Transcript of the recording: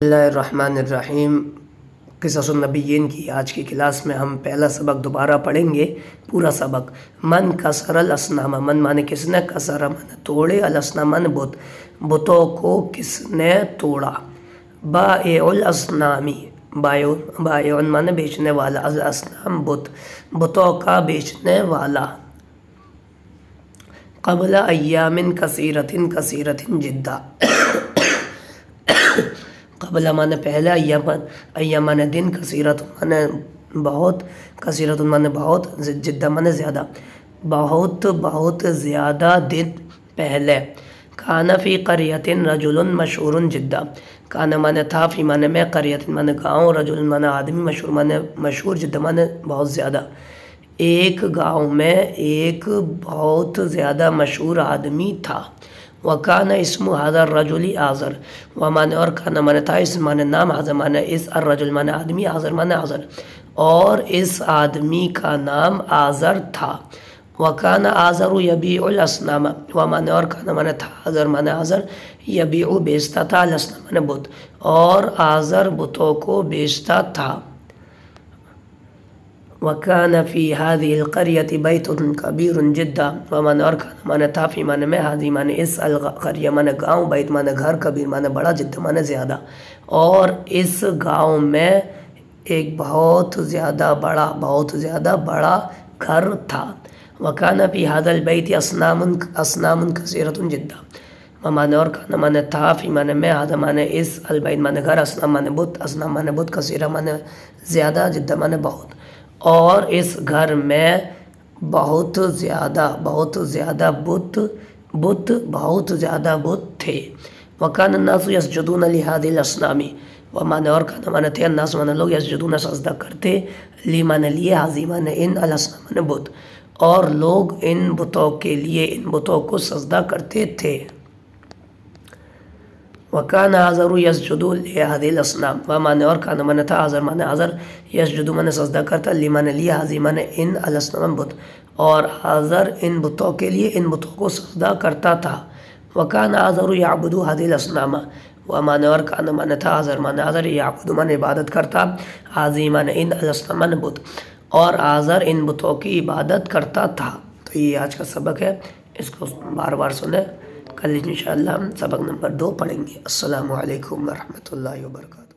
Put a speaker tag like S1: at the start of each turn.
S1: بسم اللہ الرحمن الرحیم۔ قصص النبیین کی آج کی کلاس میں ہم پہلا سبق دوبارہ پڑھیں گے، پورا سبق۔ من کسر الاسنام، من مانے کس نے، کسر مانے توڑے، الاسنام مانے بت، بتوں کو کس نے توڑا۔ بائع الاسنامی، بائع مانے بیچنے والا، الاسنام بت، بتوں کا بیچنے والا۔ قبل ایام کثیرۃ کثیرۃ جدا، قبل مانے پہلے، ایام مانے دن، کثیرت مانے بہت، کثیرت مانے بہت، جدہ مانے زیادہ، بہت بہت زیادہ دن پہلے۔ کان فی قریۃ رجل مشہور جدا، کان مانے تھا، فی مانے میں، قریۃ مانے گاؤں، رجل مانے آدمی، مشہور مانے مشہور، جدا مانے بہت زیادہ۔ ایک گاؤں میں ایک بہت زیادہ مشہور آدمی تھا۔ وَكَانَ اسم هذا الرجل آذر، ومانے اور کانا مانے تھا، اسم مانے نام، آذر مانے اس، الرجل مانے آدمی، آذر مانے آذر، اور اس آدمی کا نام آذر تھا۔ وَكَانَ آذر يبيع الاسنام، ومانے اور کانا مانے تھا، آذر مانے آذر، یبیع بیچتا تھا، الاسنام مانے بت، اور آذر بتوں کو بیچتا تھا۔ وَكَانَ فِي هَذِهِ الْقَرْيَةِ بَيْتٌ كَبِيرٌ جِدًّا، وَمانے اور کانا مانے تھا، فی مانے میں، هذه مانے اس، القریہ مانے گاؤں، بیت مانے گھر، کبیر مانے بڑا، جدہ مانے زیادہ، اور اس گاؤں میں ایک بہت زیادہ بڑا گھر تھا۔ وَكَانَ فِي هَذَا الْبَيْتِ أَصْنَامٌ كَثِيرَةٌ جِدًّا، ومانے اور کانا مانے تھا، فی مانے میں، هذا مانے اس، البیت مانے گھر، اصنام مانے بت، اصنام مانے بت، کثیرہ مانے زیادہ، جدہ مانے بہت، اور اس گھر میں بہت زیادہ بت تھے۔ وَكَانَ النَّاسُ يَسْجُدُونَ لِهَذِهِ الْأَصْنَامِ، ومانے اور کانا مانے تھے، الناس مانے لوگ، یسجدون سجدہ کرتے، لی مانے لیے، هذه مانے ان، الاسنام مانے بت، اور لوگ ان بتوں کے لیے، ان بتوں کو سجدہ کرتے تھے۔ وَكَانَ آذر يسجد لِهَذِهِ الْأَصْنَامِ، ومانے اور کانا مانے تھا، آذر مانے آذر، یسجد مانے سجدہ کرتا، لی مانے لیے، هذه مانے ان، الاسنام بت، اور آذر ان بتوں کے لیے، ان بتوں کو سجدہ کرتا تھا۔ وَكَانَ آذر يعبد هذه الْأَصْنَامَ، ومانے اور کانا مانے تھا، آذر مانے آذر، یعبد مانے عبادت کرتا، هذه مانے ان، الاسنام مانے بت، اور آذر ان بتوں کی عبادت کرتا تھا۔ تو یہ آج کا سبق ہے، اس کو بار بار سنیں، کل انشاءاللہ ہم سبق نمبر 2 پڑھیں گے۔ السلام علیکم ورحمۃ اللہ وبرکاتہ۔